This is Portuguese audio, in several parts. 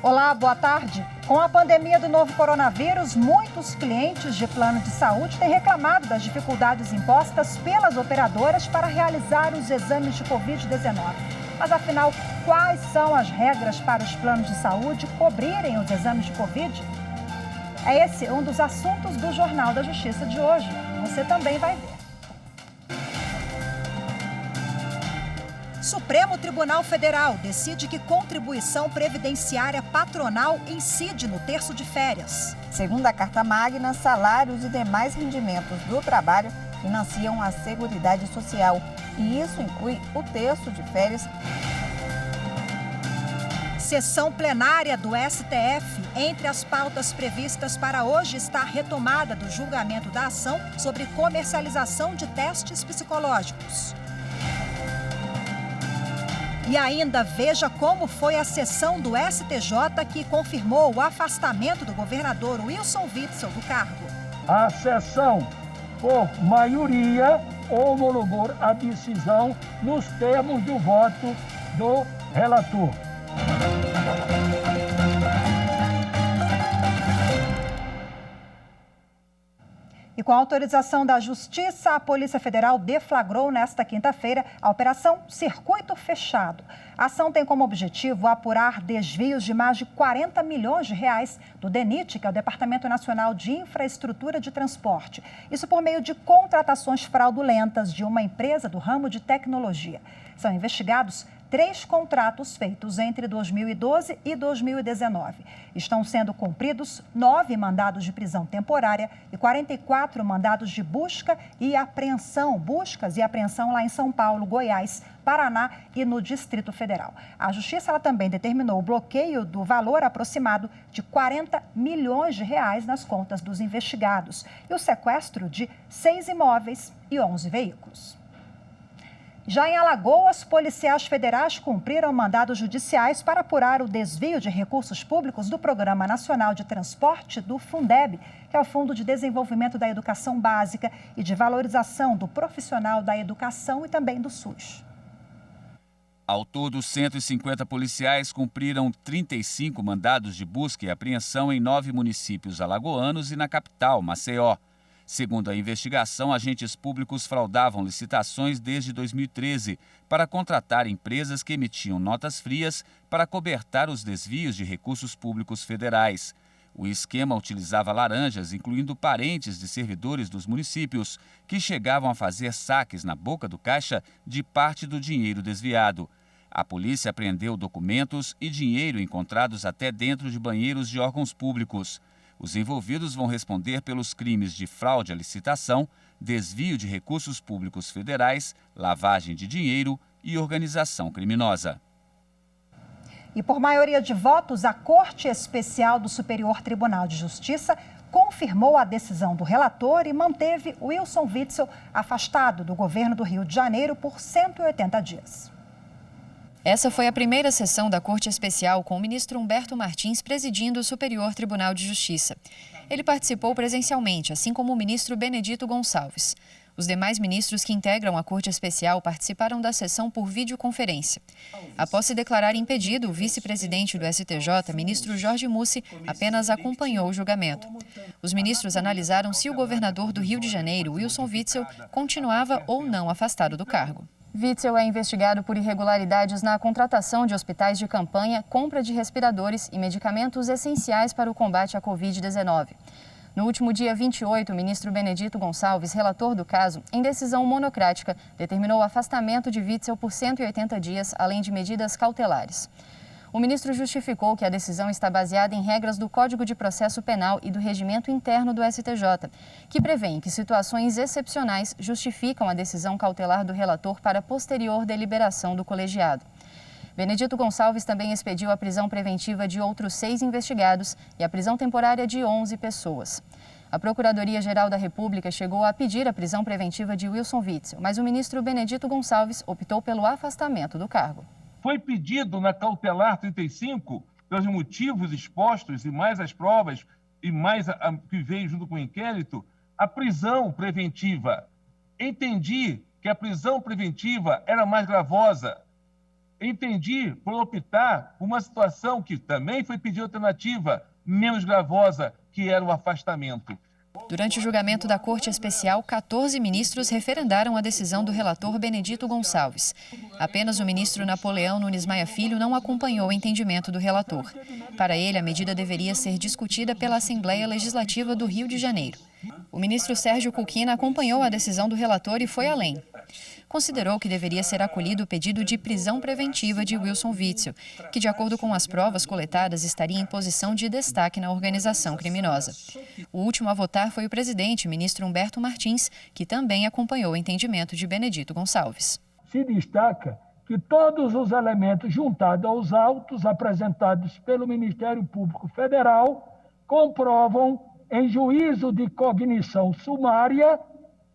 Olá, boa tarde. Com a pandemia do novo coronavírus, muitos clientes de plano de saúde têm reclamado das dificuldades impostas pelas operadoras para realizar os exames de Covid-19. Mas, afinal, quais são as regras para os planos de saúde cobrirem os exames de Covid? É esse um dos assuntos do Jornal da Justiça de hoje. Você também vai ver. Supremo Tribunal Federal decide que contribuição previdenciária patronal incide no terço de férias. Segundo a Carta Magna, salários e demais rendimentos do trabalho financiam a Seguridade Social. E isso inclui o terço de férias. Sessão plenária do STF. Entre as pautas previstas para hoje está a retomada do julgamento da ação sobre comercialização de testes psicológicos. E ainda veja como foi a sessão do STJ que confirmou o afastamento do governador Wilson Witzel do cargo. A sessão, por maioria, homologou a decisão nos termos do voto do relator. E com a autorização da Justiça, a Polícia Federal deflagrou nesta quinta-feira a Operação Circuito Fechado. A ação tem como objetivo apurar desvios de mais de 40 milhões de reais do DENIT, que é o Departamento Nacional de Infraestrutura de Transporte. Isso por meio de contratações fraudulentas de uma empresa do ramo de tecnologia. São investigados 3 contratos feitos entre 2012 e 2019. Estão sendo cumpridos 9 mandados de prisão temporária e 44 mandados de buscas e apreensão lá em São Paulo, Goiás, Paraná e no Distrito Federal. A Justiça também determinou o bloqueio do valor aproximado de 40 milhões de reais nas contas dos investigados e o sequestro de 6 imóveis e 11 veículos. Já em Alagoas, policiais federais cumpriram mandados judiciais para apurar o desvio de recursos públicos do Programa Nacional de Transporte do Fundeb, que é o Fundo de Desenvolvimento da Educação Básica e de Valorização do Profissional da Educação e também do SUS. Ao todo, 150 policiais cumpriram 35 mandados de busca e apreensão em 9 municípios alagoanos e na capital, Maceió. Segundo a investigação, agentes públicos fraudavam licitações desde 2013 para contratar empresas que emitiam notas frias para cobertar os desvios de recursos públicos federais. O esquema utilizava laranjas, incluindo parentes de servidores dos municípios, que chegavam a fazer saques na boca do caixa de parte do dinheiro desviado. A polícia apreendeu documentos e dinheiro encontrados até dentro de banheiros de órgãos públicos. Os envolvidos vão responder pelos crimes de fraude à licitação, desvio de recursos públicos federais, lavagem de dinheiro e organização criminosa. E por maioria de votos, a Corte Especial do Superior Tribunal de Justiça confirmou a decisão do relator e manteve Wilson Witzel afastado do governo do Rio de Janeiro por 180 dias. Essa foi a primeira sessão da Corte Especial com o ministro Humberto Martins presidindo o Superior Tribunal de Justiça. Ele participou presencialmente, assim como o ministro Benedito Gonçalves. Os demais ministros que integram a Corte Especial participaram da sessão por videoconferência. Após se declarar impedido, o vice-presidente do STJ, ministro Jorge Mussi, apenas acompanhou o julgamento. Os ministros analisaram se o governador do Rio de Janeiro, Wilson Witzel, continuava ou não afastado do cargo. Witzel é investigado por irregularidades na contratação de hospitais de campanha, compra de respiradores e medicamentos essenciais para o combate à Covid-19. No último dia 28, o ministro Benedito Gonçalves, relator do caso, em decisão monocrática, determinou o afastamento de Witzel por 180 dias, além de medidas cautelares. O ministro justificou que a decisão está baseada em regras do Código de Processo Penal e do regimento interno do STJ, que prevêem que situações excepcionais justificam a decisão cautelar do relator para posterior deliberação do colegiado. Benedito Gonçalves também expediu a prisão preventiva de outros 6 investigados e a prisão temporária de 11 pessoas. A Procuradoria-Geral da República chegou a pedir a prisão preventiva de Wilson Witzel, mas o ministro Benedito Gonçalves optou pelo afastamento do cargo. Foi pedido na cautelar 35, pelos motivos expostos e mais as provas e mais que veio junto com o inquérito, a prisão preventiva. Entendi que a prisão preventiva era mais gravosa. Entendi por optar por uma situação que também foi pedir alternativa, menos gravosa, que era o afastamento. Durante o julgamento da Corte Especial, 14 ministros referendaram a decisão do relator Benedito Gonçalves. Apenas o ministro Napoleão Nunes Maia Filho não acompanhou o entendimento do relator. Para ele, a medida deveria ser discutida pela Assembleia Legislativa do Rio de Janeiro. O ministro Sérgio Cuquina acompanhou a decisão do relator e foi além. Considerou que deveria ser acolhido o pedido de prisão preventiva de Wilson Witzel, que, de acordo com as provas coletadas, estaria em posição de destaque na organização criminosa. O último a votar foi o presidente, ministro Humberto Martins, que também acompanhou o entendimento de Benedito Gonçalves. Se destaca que todos os elementos juntados aos autos apresentados pelo Ministério Público Federal comprovam, em juízo de cognição sumária,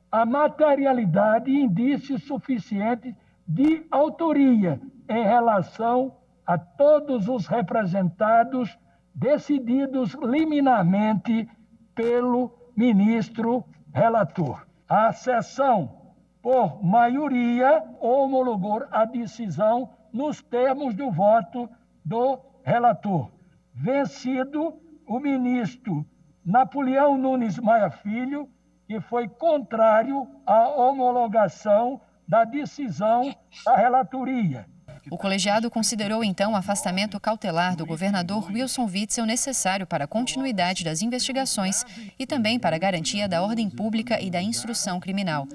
a materialidade e indícios suficientes de autoria em relação a todos os representados decididos liminarmente pelo ministro relator. A sessão, por maioria, homologou a decisão nos termos do voto do relator. Vencido o ministro Napoleão Nunes Maia Filho, que foi contrário à homologação da decisão da relatoria. O colegiado considerou, então, o afastamento cautelar do governador Wilson Witzel necessário para a continuidade das investigações e também para a garantia da ordem pública e da instrução criminal.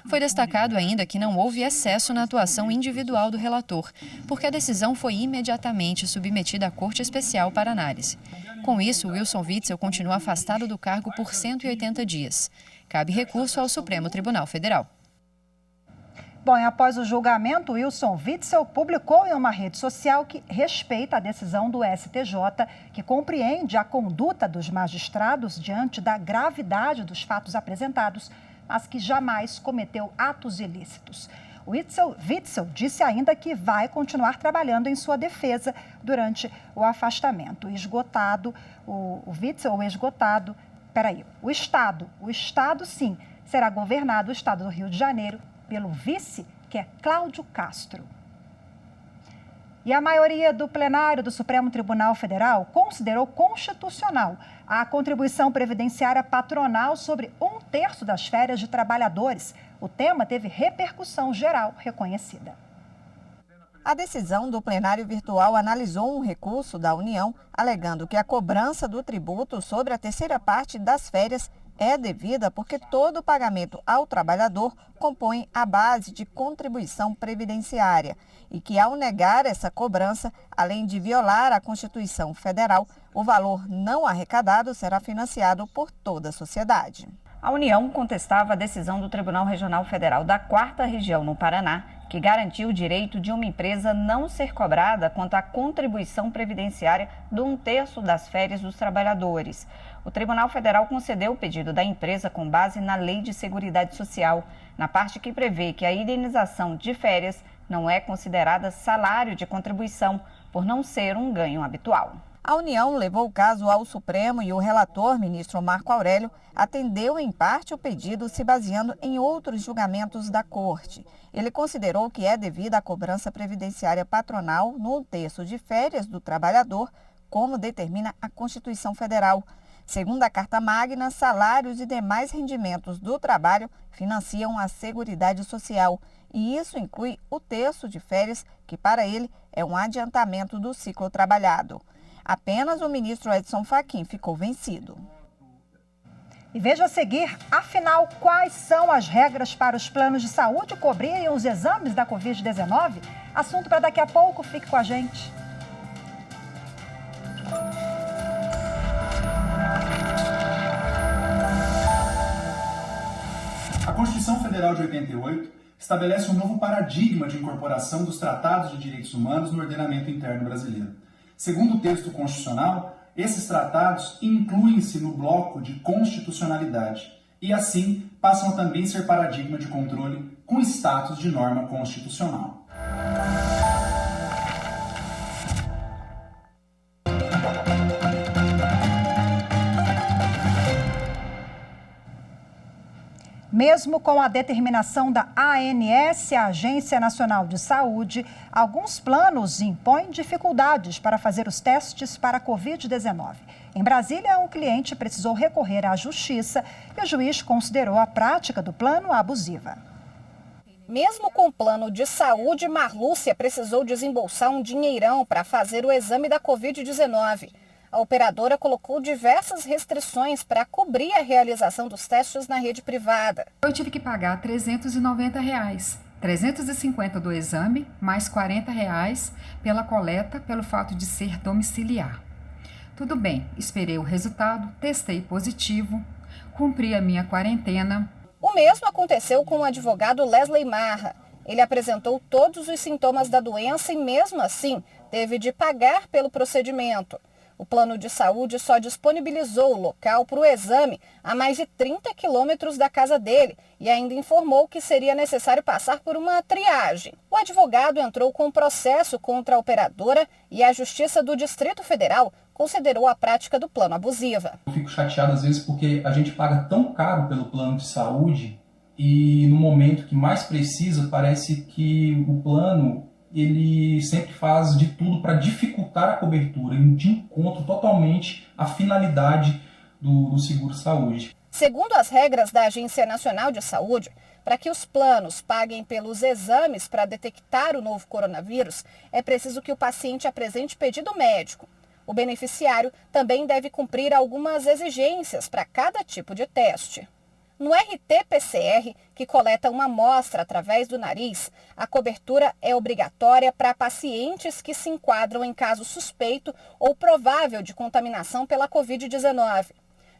Foi destacado ainda que não houve excesso na atuação individual do relator, porque a decisão foi imediatamente submetida à Corte Especial para análise. Com isso, Wilson Witzel continua afastado do cargo por 180 dias. Cabe recurso ao Supremo Tribunal Federal. Bom, e após o julgamento, Wilson Witzel publicou em uma rede social que respeita a decisão do STJ, que compreende a conduta dos magistrados diante da gravidade dos fatos apresentados, mas que jamais cometeu atos ilícitos. Witzel disse ainda que vai continuar trabalhando em sua defesa durante o afastamento. O Estado, sim, será governado, o Estado do Rio de Janeiro, pelo vice, que é Cláudio Castro. E a maioria do plenário do Supremo Tribunal Federal considerou constitucional a contribuição previdenciária patronal sobre 1/3 das férias de trabalhadores. O tema teve repercussão geral reconhecida. A decisão do plenário virtual analisou um recurso da União, alegando que a cobrança do tributo sobre a terceira parte das férias é devida porque todo o pagamento ao trabalhador compõe a base de contribuição previdenciária e que, ao negar essa cobrança, além de violar a Constituição Federal, o valor não arrecadado será financiado por toda a sociedade. A União contestava a decisão do Tribunal Regional Federal da 4ª Região no Paraná, que garantiu o direito de uma empresa não ser cobrada quanto à contribuição previdenciária de 1/3 das férias dos trabalhadores. O Tribunal Federal concedeu o pedido da empresa com base na Lei de Seguridade Social, na parte que prevê que a indenização de férias não é considerada salário de contribuição, por não ser um ganho habitual. A União levou o caso ao Supremo e o relator, ministro Marco Aurélio, atendeu em parte o pedido se baseando em outros julgamentos da Corte. Ele considerou que é devida a cobrança previdenciária patronal no 1/3 de férias do trabalhador, como determina a Constituição Federal. Segundo a Carta Magna, salários e demais rendimentos do trabalho financiam a Seguridade Social. E isso inclui o 1/3 de férias, que para ele é um adiantamento do ciclo trabalhado. Apenas o ministro Edson Fachin ficou vencido. E veja a seguir, afinal, quais são as regras para os planos de saúde cobrirem os exames da Covid-19? Assunto para daqui a pouco, fique com a gente. A Constituição Federal de 88 estabelece um novo paradigma de incorporação dos tratados de direitos humanos no ordenamento interno brasileiro. Segundo o texto constitucional, esses tratados incluem-se no bloco de constitucionalidade e, assim, passam a também ser paradigma de controle com status de norma constitucional. Mesmo com a determinação da ANS, a Agência Nacional de Saúde, alguns planos impõem dificuldades para fazer os testes para a Covid-19. Em Brasília, um cliente precisou recorrer à justiça e o juiz considerou a prática do plano abusiva. Mesmo com o plano de saúde, Marlúcia precisou desembolsar um dinheirão para fazer o exame da Covid-19. A operadora colocou diversas restrições para cobrir a realização dos testes na rede privada. Eu tive que pagar R$ 390, R$ 350 do exame, mais R$ 40 pela coleta, pelo fato de ser domiciliar. Tudo bem, esperei o resultado, testei positivo, cumpri a minha quarentena. O mesmo aconteceu com o advogado Wesley Marra. Ele apresentou todos os sintomas da doença e, mesmo assim, teve de pagar pelo procedimento. O plano de saúde só disponibilizou o local para o exame a mais de 30 quilômetros da casa dele e ainda informou que seria necessário passar por uma triagem. O advogado entrou com um processo contra a operadora e a Justiça do Distrito Federal considerou a prática do plano abusiva. Eu fico chateado às vezes porque a gente paga tão caro pelo plano de saúde e no momento que mais precisa parece que o plano ele sempre faz de tudo para dificultar a cobertura, de encontro totalmente à finalidade do seguro-saúde. Segundo as regras da Agência Nacional de Saúde, para que os planos paguem pelos exames para detectar o novo coronavírus, é preciso que o paciente apresente pedido médico. O beneficiário também deve cumprir algumas exigências para cada tipo de teste. No RT-PCR, que coleta uma amostra através do nariz, a cobertura é obrigatória para pacientes que se enquadram em caso suspeito ou provável de contaminação pela Covid-19.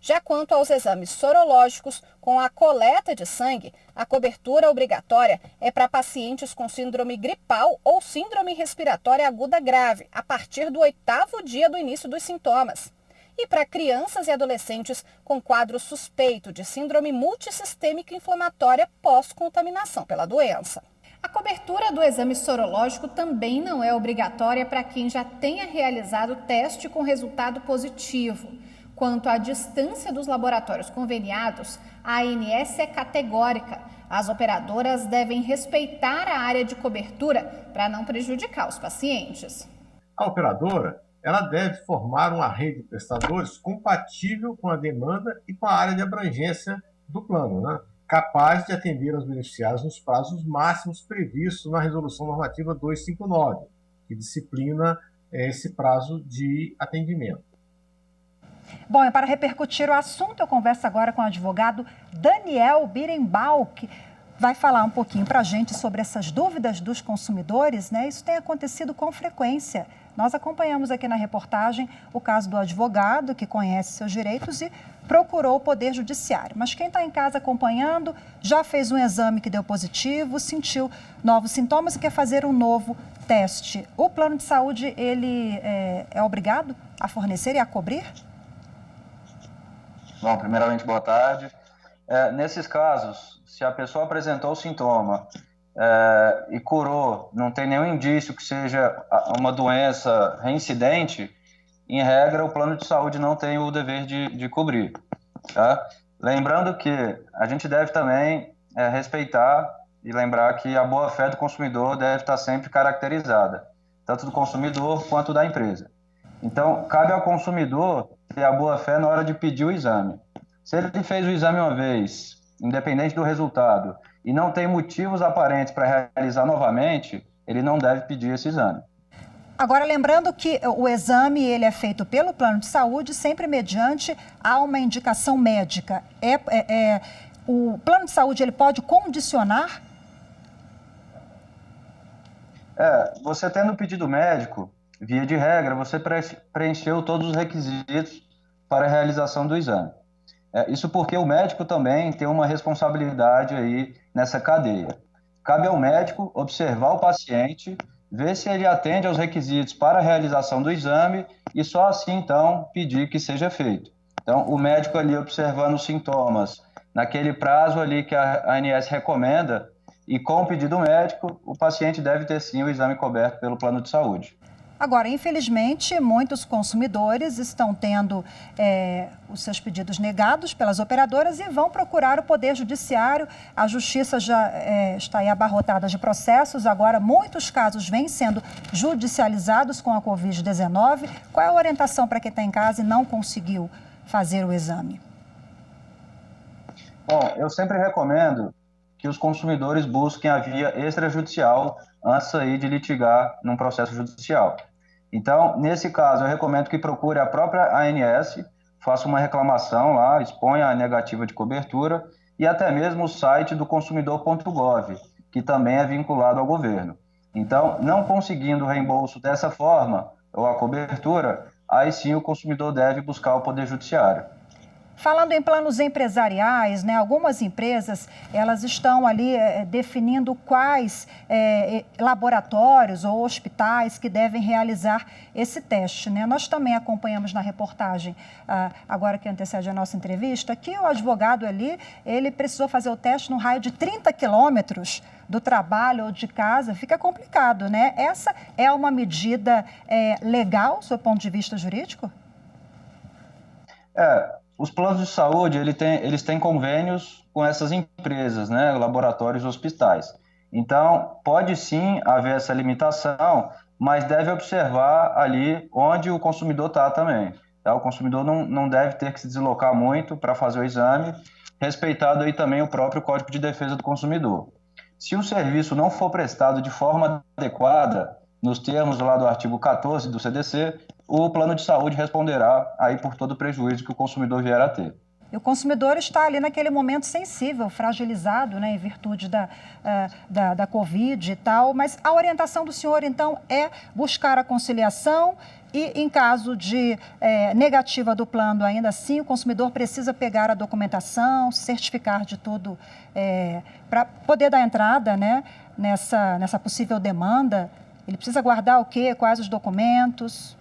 Já quanto aos exames sorológicos, com a coleta de sangue, a cobertura obrigatória é para pacientes com síndrome gripal ou síndrome respiratória aguda grave, a partir do 8º dia do início dos sintomas. E para crianças e adolescentes com quadro suspeito de síndrome multissistêmica inflamatória pós-contaminação pela doença. A cobertura do exame sorológico também não é obrigatória para quem já tenha realizado o teste com resultado positivo. Quanto à distância dos laboratórios conveniados, a ANS é categórica. As operadoras devem respeitar a área de cobertura para não prejudicar os pacientes. A operadora ela deve formar uma rede de prestadores compatível com a demanda e com a área de abrangência do plano, capaz de atender aos beneficiários nos prazos máximos previstos na Resolução Normativa 259, que disciplina esse prazo de atendimento. Bom, e para repercutir o assunto, eu converso agora com o advogado Daniel Birenbaum, que vai falar um pouquinho para a gente sobre essas dúvidas dos consumidores, né? Isso tem acontecido com frequência. Nós acompanhamos aqui na reportagem o caso do advogado que conhece seus direitos e procurou o Poder Judiciário. Mas quem está em casa acompanhando já fez um exame que deu positivo, sentiu novos sintomas e quer fazer um novo teste. O plano de saúde, ele é obrigado a fornecer e a cobrir? Bom, primeiramente, boa tarde. Nesses casos, se a pessoa apresentou o sintoma e curou, não tem nenhum indício que seja uma doença reincidente, em regra, o plano de saúde não tem o dever de cobrir. Tá? Lembrando que a gente deve também respeitar e lembrar que a boa-fé do consumidor deve estar sempre caracterizada, tanto do consumidor quanto da empresa. Então, cabe ao consumidor ter a boa-fé na hora de pedir o exame. Se ele fez o exame uma vez, independente do resultado, e não tem motivos aparentes para realizar novamente, ele não deve pedir esse exame. Agora, lembrando que o exame ele é feito pelo plano de saúde, sempre mediante a uma indicação médica. O plano de saúde ele pode condicionar? Você tendo pedido médico, via de regra, você preencheu todos os requisitos para a realização do exame. Isso porque o médico também tem uma responsabilidade aí nessa cadeia. Cabe ao médico observar o paciente, ver se ele atende aos requisitos para a realização do exame e só assim, então, pedir que seja feito. Então, o médico ali observando os sintomas naquele prazo ali que a ANS recomenda e com o pedido médico, o paciente deve ter sim o exame coberto pelo plano de saúde. Agora, infelizmente, muitos consumidores estão tendo os seus pedidos negados pelas operadoras e vão procurar o Poder Judiciário. A Justiça já está aí abarrotada de processos. Agora, muitos casos vêm sendo judicializados com a Covid-19. Qual é a orientação para quem está em casa e não conseguiu fazer o exame? Bom, eu sempre recomendo que os consumidores busquem a via extrajudicial antes aí de litigar num processo judicial. Então, nesse caso, eu recomendo que procure a própria ANS, faça uma reclamação lá, exponha a negativa de cobertura e até mesmo o site do consumidor.gov, que também é vinculado ao governo. Então, não conseguindo o reembolso dessa forma, ou a cobertura, aí sim o consumidor deve buscar o Poder Judiciário. Falando em planos empresariais, né, algumas empresas elas estão ali definindo quais laboratórios ou hospitais que devem realizar esse teste, né? Nós também acompanhamos na reportagem, agora que antecede a nossa entrevista, que o advogado ali, ele precisou fazer o teste num raio de 30 quilômetros do trabalho ou de casa. Fica complicado, né? Essa é uma medida legal, do seu ponto de vista jurídico? Os planos de saúde, eles têm convênios com essas empresas, né, laboratórios e hospitais. Então, pode sim haver essa limitação, mas deve observar ali onde o consumidor está também. Tá? O consumidor não deve ter que se deslocar muito para fazer o exame, respeitado aí também o próprio Código de Defesa do Consumidor. Se o serviço não for prestado de forma adequada, nos termos lá do artigo 14 do CDC, o plano de saúde responderá aí por todo o prejuízo que o consumidor vier a ter. E o consumidor está ali naquele momento sensível, fragilizado, né, em virtude da Covid e tal. Mas a orientação do senhor, então, é buscar a conciliação e, em caso de negativa do plano, ainda assim, o consumidor precisa pegar a documentação, certificar de tudo para poder dar entrada, né, nessa possível demanda. Ele precisa guardar o quê? Quais os documentos?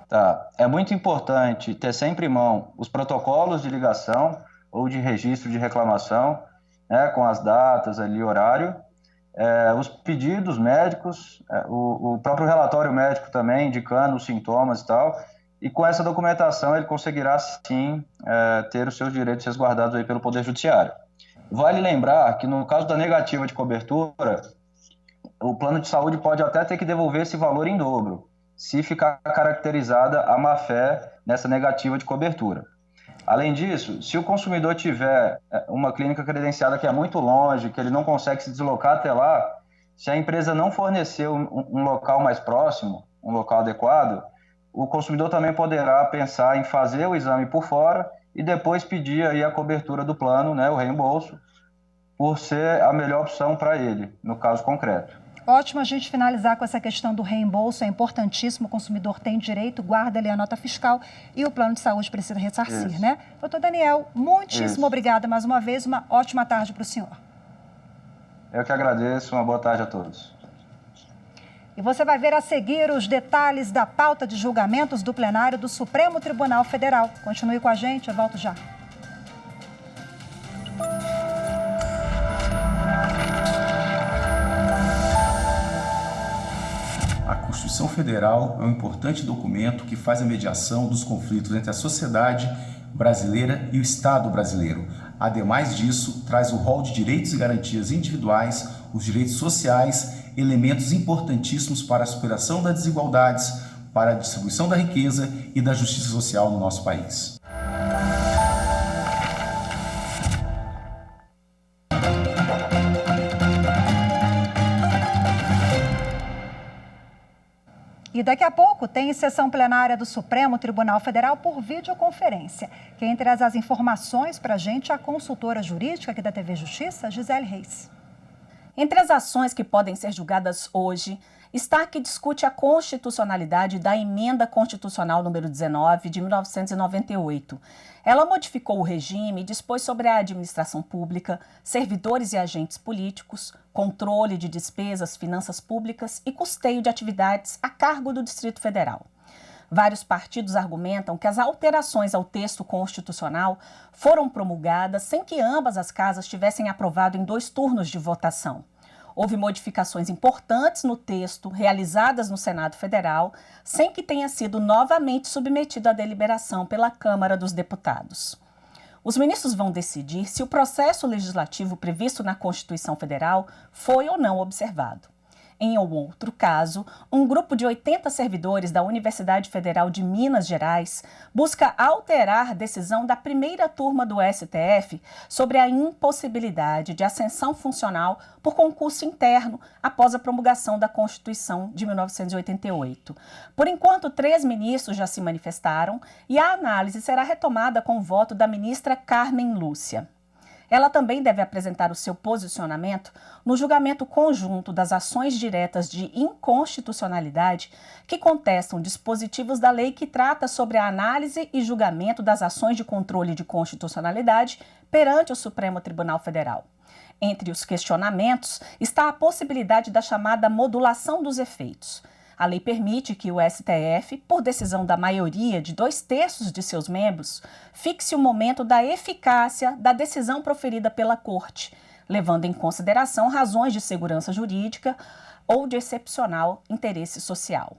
Tá. É muito importante ter sempre em mão os protocolos de ligação ou de registro de reclamação, né, com as datas ali, horário, os pedidos médicos, o próprio relatório médico também, indicando os sintomas e tal, e com essa documentação ele conseguirá, sim, ter os seus direitos resguardados aí pelo Poder Judiciário. Vale lembrar que no caso da negativa de cobertura, o plano de saúde pode até ter que devolver esse valor em dobro, se ficar caracterizada a má-fé nessa negativa de cobertura. Além disso, se o consumidor tiver uma clínica credenciada que é muito longe, que ele não consegue se deslocar até lá, se a empresa não fornecer um local mais próximo, um local adequado, o consumidor também poderá pensar em fazer o exame por fora e depois pedir aí a cobertura do plano, né, o reembolso, por ser a melhor opção para ele, no caso concreto. Ótimo a gente finalizar com essa questão do reembolso, é importantíssimo, o consumidor tem direito, guarda ali a nota fiscal e o plano de saúde precisa ressarcir, Isso. né? Doutor Daniel, muitíssimo obrigada mais uma vez, uma ótima tarde para o senhor. Eu que agradeço, uma boa tarde a todos. E você vai ver a seguir os detalhes da pauta de julgamentos do plenário do Supremo Tribunal Federal. Continue com a gente, eu volto já. A Constituição Federal é um importante documento que faz a mediação dos conflitos entre a sociedade brasileira e o Estado brasileiro. Ademais disso, traz o rol de direitos e garantias individuais, os direitos sociais, elementos importantíssimos para a superação das desigualdades, para a distribuição da riqueza e da justiça social no nosso país. E daqui a pouco tem sessão plenária do Supremo Tribunal Federal por videoconferência. Quem traz as informações para a gente é a consultora jurídica aqui da TV Justiça, Gisele Reis. Entre as ações que podem ser julgadas hoje, está a que discute a constitucionalidade da Emenda Constitucional número 19 de 1998. Ela modificou o regime e dispôs sobre a administração pública, servidores e agentes políticos, controle de despesas, finanças públicas e custeio de atividades a cargo do Distrito Federal. Vários partidos argumentam que as alterações ao texto constitucional foram promulgadas sem que ambas as casas tivessem aprovado em 2 turnos de votação. Houve modificações importantes no texto realizadas no Senado Federal, sem que tenha sido novamente submetido à deliberação pela Câmara dos Deputados. Os ministros vão decidir se o processo legislativo previsto na Constituição Federal foi ou não observado. Em outro caso, um grupo de 80 servidores da Universidade Federal de Minas Gerais busca alterar a decisão da primeira turma do STF sobre a impossibilidade de ascensão funcional por concurso interno após a promulgação da Constituição de 1988. Por enquanto, 3 ministros já se manifestaram e a análise será retomada com o voto da ministra Carmen Lúcia. Ela também deve apresentar o seu posicionamento no julgamento conjunto das ações diretas de inconstitucionalidade que contestam dispositivos da lei que trata sobre a análise e julgamento das ações de controle de constitucionalidade perante o Supremo Tribunal Federal. Entre os questionamentos está a possibilidade da chamada modulação dos efeitos. A lei permite que o STF, por decisão da maioria de 2/3 de seus membros, fixe o momento da eficácia da decisão proferida pela Corte, levando em consideração razões de segurança jurídica ou de excepcional interesse social.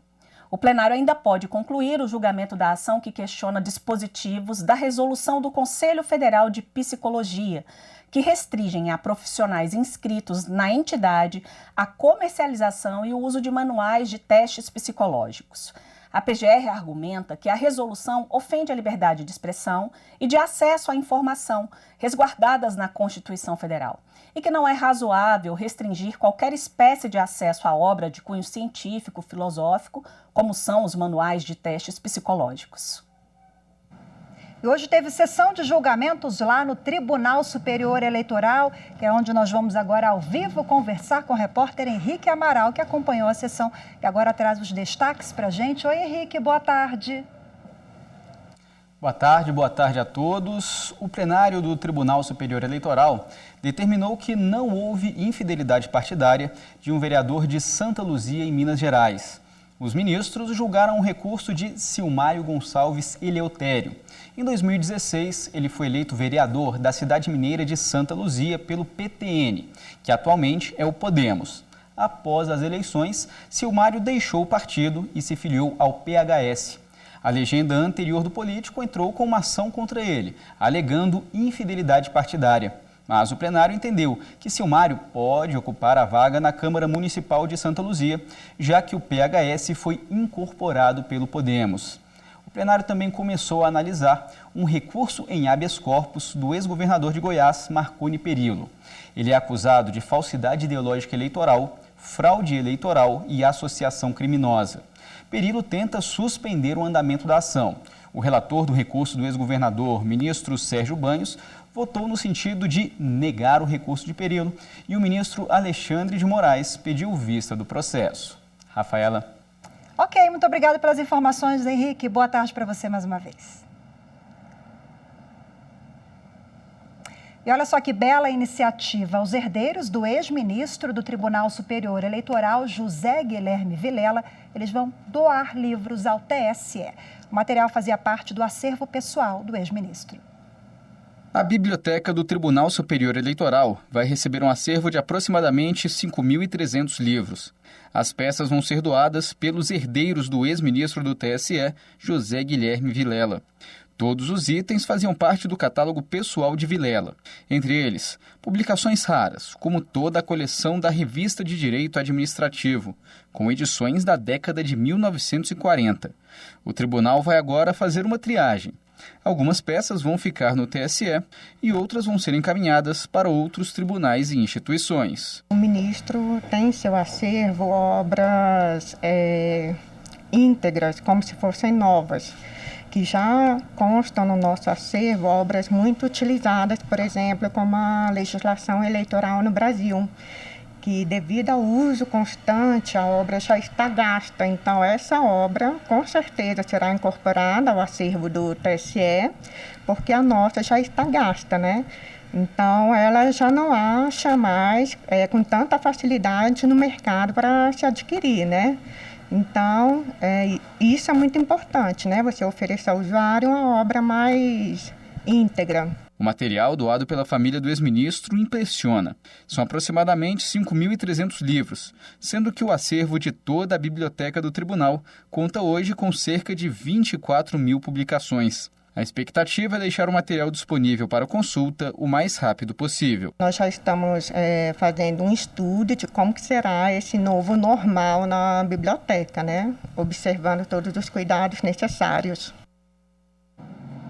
O plenário ainda pode concluir o julgamento da ação que questiona dispositivos da resolução do Conselho Federal de Psicologia, que restringem a profissionais inscritos na entidade a comercialização e o uso de manuais de testes psicológicos. A PGR argumenta que a resolução ofende a liberdade de expressão e de acesso à informação resguardadas na Constituição Federal e que não é razoável restringir qualquer espécie de acesso à obra de cunho científico, filosófico, como são os manuais de testes psicológicos. E hoje teve sessão de julgamentos lá no Tribunal Superior Eleitoral, que é onde nós vamos agora ao vivo conversar com o repórter Henrique Amaral, que acompanhou a sessão e agora traz os destaques para a gente. Oi, Henrique, boa tarde. Boa tarde a todos. O plenário do Tribunal Superior Eleitoral determinou que não houve infidelidade partidária de um vereador de Santa Luzia, em Minas Gerais. Os ministros julgaram um recurso de Silmário Gonçalves Eleutério. Em 2016, ele foi eleito vereador da cidade mineira de Santa Luzia pelo PTN, que atualmente é o Podemos. Após as eleições, Silmário deixou o partido e se filiou ao PHS. A legenda anterior do político entrou com uma ação contra ele, alegando infidelidade partidária. Mas o plenário entendeu que Silmário pode ocupar a vaga na Câmara Municipal de Santa Luzia, já que o PHS foi incorporado pelo Podemos. O plenário também começou a analisar um recurso em habeas corpus do ex-governador de Goiás, Marconi Perillo. Ele é acusado de falsidade ideológica eleitoral, fraude eleitoral e associação criminosa. Perillo tenta suspender o andamento da ação. O relator do recurso do ex-governador, ministro Sérgio Banhos, votou no sentido de negar o recurso de Perillo e o ministro Alexandre de Moraes pediu vista do processo. Rafaela. Ok, muito obrigada pelas informações, Henrique. Boa tarde para você mais uma vez. E olha só que bela iniciativa. Os herdeiros do ex-ministro do Tribunal Superior Eleitoral, José Guilherme Vilela, eles vão doar livros ao TSE. O material fazia parte do acervo pessoal do ex-ministro. A Biblioteca do Tribunal Superior Eleitoral vai receber um acervo de aproximadamente 5.300 livros. As peças vão ser doadas pelos herdeiros do ex-ministro do TSE, José Guilherme Vilela. Todos os itens faziam parte do catálogo pessoal de Vilela. Entre eles, publicações raras, como toda a coleção da Revista de Direito Administrativo, com edições da década de 1940. O tribunal vai agora fazer uma triagem. Algumas peças vão ficar no TSE e outras vão ser encaminhadas para outros tribunais e instituições. O ministro tem em seu acervo obras íntegras, como se fossem novas, que já constam no nosso acervo, obras muito utilizadas, por exemplo, como a legislação eleitoral no Brasil, que devido ao uso constante, a obra já está gasta. Então, essa obra, com certeza, será incorporada ao acervo do TSE, porque a nossa já está gasta, né? Então, ela já não acha mais com tanta facilidade no mercado para se adquirir, né? Então, isso é muito importante, né? Você oferecer ao usuário uma obra mais íntegra. O material doado pela família do ex-ministro impressiona. São aproximadamente 5.300 livros, sendo que o acervo de toda a biblioteca do tribunal conta hoje com cerca de 24.000 publicações. A expectativa é deixar o material disponível para consulta o mais rápido possível. Nós já estamos fazendo um estudo de como que será esse novo normal na biblioteca, né? Observando todos os cuidados necessários.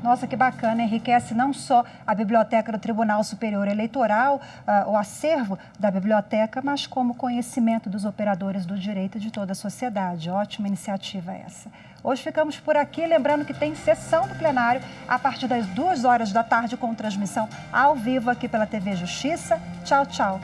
Nossa, que bacana, enriquece não só a biblioteca do Tribunal Superior Eleitoral, o acervo da biblioteca, mas como conhecimento dos operadores do direito de toda a sociedade. Ótima iniciativa essa. Hoje ficamos por aqui, lembrando que tem sessão do plenário a partir das 2 horas da tarde com transmissão ao vivo aqui pela TV Justiça. Tchau, tchau.